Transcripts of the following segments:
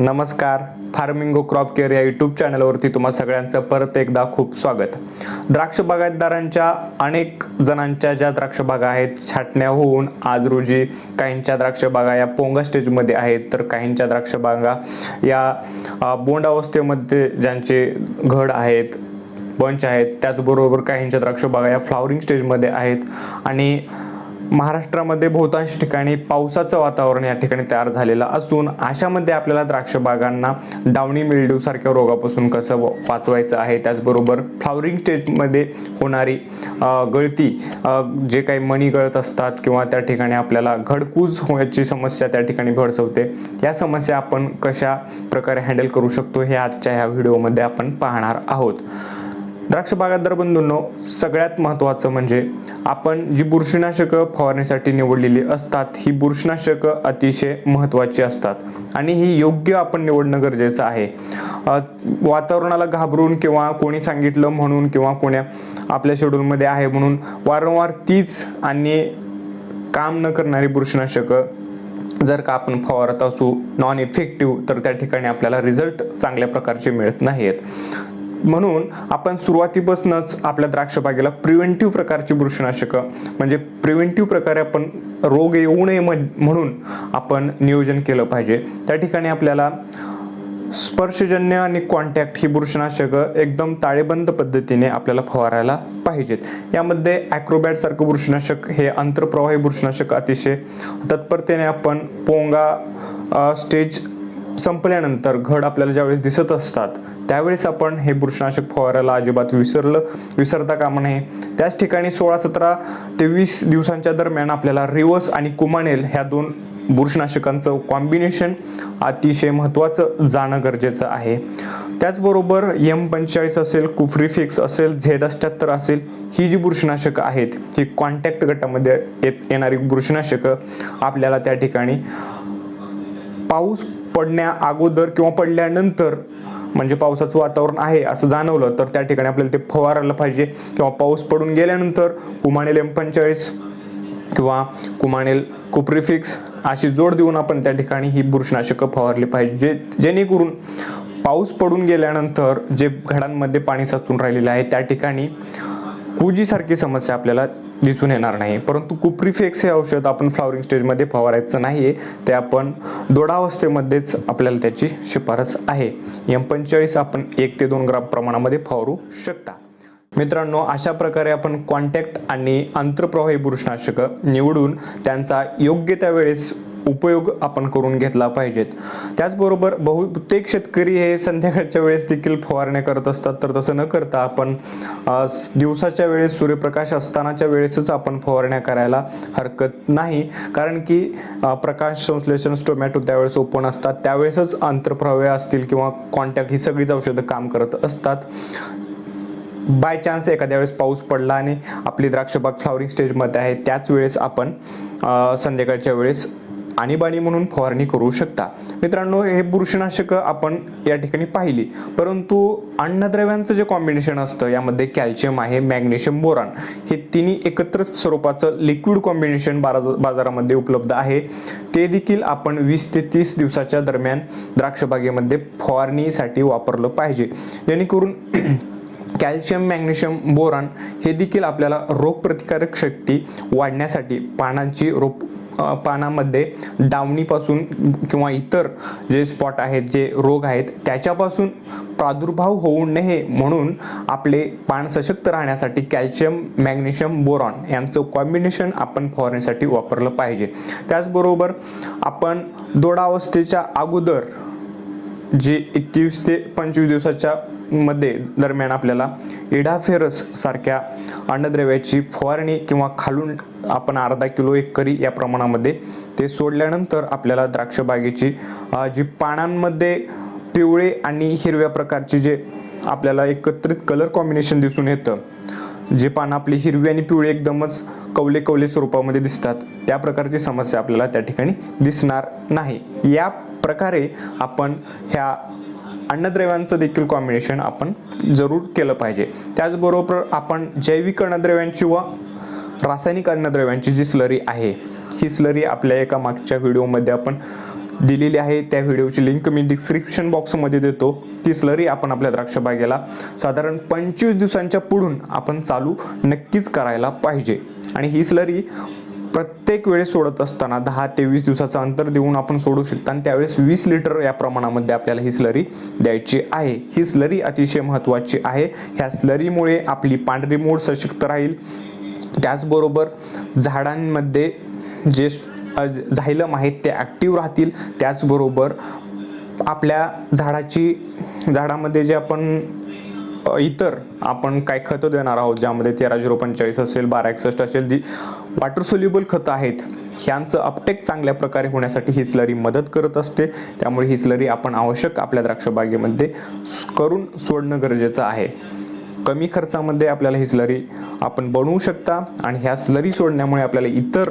नमस्कार. फार्मिंगो crop care या YouTube चॅनलवरती तुम्हा सगळ्यांचं परत एकदा खूप स्वागत. द्राक्ष बागायतदारांच्या अनेक जणांच्या ज्या द्राक्ष बागा आहेत छाटण्या होऊन आज रोजी काहींच्या द्राक्ष बागा या पोंगा स्टेजमध्ये आहेत, तर काहींच्या द्राक्ष बागा या बोंड अवस्थेमध्ये ज्यांचे घड आहेत, बंच आहेत, त्याचबरोबर काहींच्या द्राक्ष बागा या फ्लॉवरिंग स्टेजमध्ये आहेत आणि महाराष्ट्रामध्ये बहुतांश ठिकाणी पावसाचं वातावरण या ठिकाणी तयार झालेलं असून अशामध्ये आपल्याला द्राक्ष बागांना डावणी मिल्ड्यू सारख्या रोगापासून कसं वाचवायचं आहे, त्याचबरोबर फ्लॉवरिंग स्टेजमध्ये होणारी गळती, जे काही मणी गळत असतात किंवा त्या ठिकाणी आपल्याला घडकूज होण्याची समस्या त्या ठिकाणी भेडसावते, या समस्या आपण कशा प्रकारे हँडल करू शकतो हे आजच्या ह्या व्हिडिओमध्ये आपण पाहणार आहोत. द्राक्ष बागायतदार बंधूंनो, सगळ्यात महत्त्वाचं म्हणजे आपण जी बुरशीनाशकं फवारणीसाठी निवडलेली असतात, ही बुरशीनाशकं अतिशय महत्त्वाची असतात आणि ही योग्य आपण निवडणं गरजेचं आहे. वातावरणाला घाबरून किंवा कोणी सांगितलं म्हणून किंवा कोण्या आपल्या शेड्यूलमध्ये आहे म्हणून वारंवार तीच आणि काम न करणारी बुरशीनाशकं जर का आपण फवारत असू नॉन इफेक्टिव्ह, तर त्या ठिकाणी आपल्याला रिझल्ट चांगल्या प्रकारचे मिळत नाहीत. म्हणून आपण सुरुवातीपासूनच आपल्या द्राक्ष बागेला प्रिव्हेंटिव्ह प्रकारची बुरशीनाशकं म्हणजे प्रिव्हेंटिव्ह प्रकारे आपण रोग येऊ नये म्हणून आपण नियोजन केलं पाहिजे. त्या ठिकाणी आपल्याला स्पर्शजन्य आणि कॉन्टॅक्ट ही बुरशीनाशकं एकदम ताळेबंद पद्धतीने आपल्याला फवारायला पाहिजेत. यामध्ये ॲक्रोबॅट सारखं बुरशीनाशक हे आंतरप्रवाही बुरशीनाशक अतिशय तत्परतेने आपण पोंगा स्टेज संपल्यानंतर घड आपल्याला ज्यावेळेस दिसत असतात त्यावेळेस आपण हे बुरशीनाशक फवारायला अजिबात विसरता कामा नये. त्याच ठिकाणी 16-17 ते 20 दिवसांच्या दरम्यान आपल्याला रिवर्स आणि कुमानेल ह्या दोन बुरशीनाशकांचं कॉम्बिनेशन अतिशय महत्त्वाचं जाणं गरजेचं आहे. त्याचबरोबर M45 असेल, कुफ्रीफिक्स असेल, Z78 असेल, ही जी बुरशीनाशकं आहेत ही कॉन्टॅक्ट गटामध्ये येणारी बुरशीनाशकं आपल्याला त्या ठिकाणी पाऊस पडण्या अगोदर किंवा पडल्यानंतर म्हणजे पावसाचं वातावरण आहे असं जाणवलं तर त्या ठिकाणी आपल्याला ते फवारायला पाहिजे, किंवा पाऊस पडून गेल्यानंतर कुमानेल M45 किंवा कुमानेल कुप्रीफिक्स अशी जोड देऊन आपण त्या ठिकाणी ही बुरशीनाशकं फवारली पाहिजे, जेणेकरून पाऊस पडून गेल्यानंतर जे घडांमध्ये पाणी साचून राहिलेलं आहे त्या ठिकाणी कुजीसारखी समस्या आपल्याला दिसून येणार नाही. परंतु कुप्रीफिक्स हे औषध आपण फ्लॉवरिंग स्टेजमध्ये फवारायचं नाहीये, ते आपण दोडावस्थेमध्येच आपल्याला त्याची शिफारस आहे. M45 आपण 1 ते 2 ग्राम प्रमाणामध्ये फवारू शकता. मित्रांनो, अशा प्रकारे आपण कॉन्टॅक्ट आणि आंतरप्रवाही बुरशीनाशकं निवडून त्यांचा योग्य त्या वेळेस उपयोग आपण करून घेतला पाहिजेत. त्याचबरोबर बहुतेक शेतकरी हे संध्याकाळच्या वेळेस देखील फवारण्या करत असतात, तर तसं न करता आपण दिवसाच्या वेळेस सूर्यप्रकाश असतानाच्या वेळेसच आपण फवारण्या करायला हरकत नाही, कारण की प्रकाश संश्लेषण टोमॅटो त्यावेळेस ओपन असतात, त्यावेळेसच आंतरप्रवाही असतील किंवा कॉन्टॅक्ट ही सगळीच औषधं काम करत असतात. बाय चान्स एखाद्या वेळेस पाऊस पडला आणि आपली द्राक्षबाग फ्लॉवरिंग स्टेजमध्ये आहे त्याच वेळेस आपण संध्याकाळच्या वेळेस आणीबाणी म्हणून फवारणी करू शकता. मित्रांनो, हे बुरशीनाशकं आपण या ठिकाणी पाहिली, परंतु अन्नद्रव्यांचं जे कॉम्बिनेशन असतं यामध्ये कॅल्शियम आहे, मॅग्नेशियम, बोरॉन हे तिन्ही एकत्र स्वरूपाचं लिक्विड कॉम्बिनेशन बाजारामध्ये उपलब्ध आहे. ते देखील आपण 20 ते 30 दिवसाच्या दरम्यान द्राक्षबागेमध्ये फवारणीसाठी वापरलं पाहिजे, जेणेकरून कॅल्शियम, मॅग्नेशियम, बोरॉन हे देखील आपल्याला रोगप्रतिकारक शक्ती वाढण्यासाठी पानामध्ये डावणीपासून किंवा इतर जे स्पॉट आहेत, जे रोग आहेत त्याच्यापासून प्रादुर्भाव होऊ नये म्हणून आपले पान सशक्त राहण्यासाठी कॅल्शियम, मॅग्नेशियम, बोरॉन यांचं कॉम्बिनेशन आपण फवारण्यासाठी वापरलं पाहिजे. त्याचबरोबर आपण दोडावस्थेच्या अगोदर जे 21 ते 25 दिवसाच्या मध्ये दरम्यान आपल्याला इडाफेरस सारख्या अन्नद्रव्याची फवारणी किंवा खालून आपण अर्धा किलो एकरी या प्रमाणामध्ये ते सोडल्यानंतर आपल्याला द्राक्ष बागेची जी पानांमध्ये पिवळे आणि हिरव्या प्रकारची जे आपल्याला एकत्रित कलर कॉम्बिनेशन दिसून येतं, जे पानं आपली हिरवी आणि पिवळी एकदमच कवले कवले स्वरूपामध्ये दिसतात, त्या प्रकारची समस्या आपल्याला त्या ठिकाणी दिसणार नाही. या प्रकारे आपण ह्या अन्नद्रव्यांचं देखील कॉम्बिनेशन आपण जरूर केलं पाहिजे. त्याचबरोबर आपण जैविक अन्नद्रव्यांची व रासायनिक अन्नद्रव्यांची जी स्लरी आहे ही स्लरी आपल्या एका मागच्या व्हिडिओमध्ये आपण दिलेली आहे, त्या व्हिडिओची लिंक मी डिस्क्रिप्शन बॉक्समध्ये देतो. ती स्लरी आपण आपल्या द्राक्ष बागेला साधारण 25 दिवसांच्या पुढून आपण चालू नक्कीच करायला पाहिजे. आणि ही स्लरी प्रत्येक वेळेस सोडत असताना 10 ते 20 दिवसाचं अंतर देऊन आपण सोडू शकतो आणि त्यावेळेस 20 लिटर या प्रमाणामध्ये आपल्याला ही स्लरी द्यायची आहे. ही स्लरी अतिशय महत्त्वाची आहे. ह्या स्लरीमुळे आपली पांढरी मूळ सशक्त राहील, त्याचबरोबर झाडांमध्ये जे झायलम आहेत ते ॲक्टिव्ह राहतील, त्याचबरोबर आपल्या झाडामध्ये जे आपण इतर आपण काय खतं देणार आहोत, ज्यामध्ये 13-0-45 असेल, 12-61 असेल, वॉटर सोल्युबल खतं आहेत, ह्यांचं अपटेक चांगल्या प्रकारे होण्यासाठी ही स्लरी मदत करत असते. त्यामुळे ही स्लरी आपण आवश्यक आपल्या द्राक्ष बागेमध्ये करून सोडणं गरजेचं आहे. कमी खर्चामध्ये आपल्याला ही स्लरी आपण बनवू शकता आणि ह्या स्लरी सोडण्यामुळे आपल्याला इतर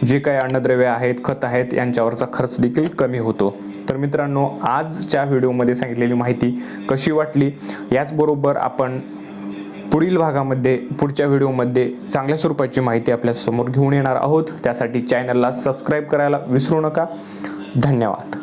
जे काही अन्नद्रव्य आहेत, खत आहेत, यांच्यावरचा खर्च देखील कमी होतो. तर मित्रांनो, आजच्या व्हिडिओमध्ये सांगितलेली माहिती कशी वाटली, याचबरोबर आपण पुढच्या व्हिडिओमध्ये चांगल्या स्वरूपाची माहिती आपल्या समोर घेऊन येणार आहोत. त्यासाठी चॅनलला सबस्क्राईब करायला विसरू नका. धन्यवाद.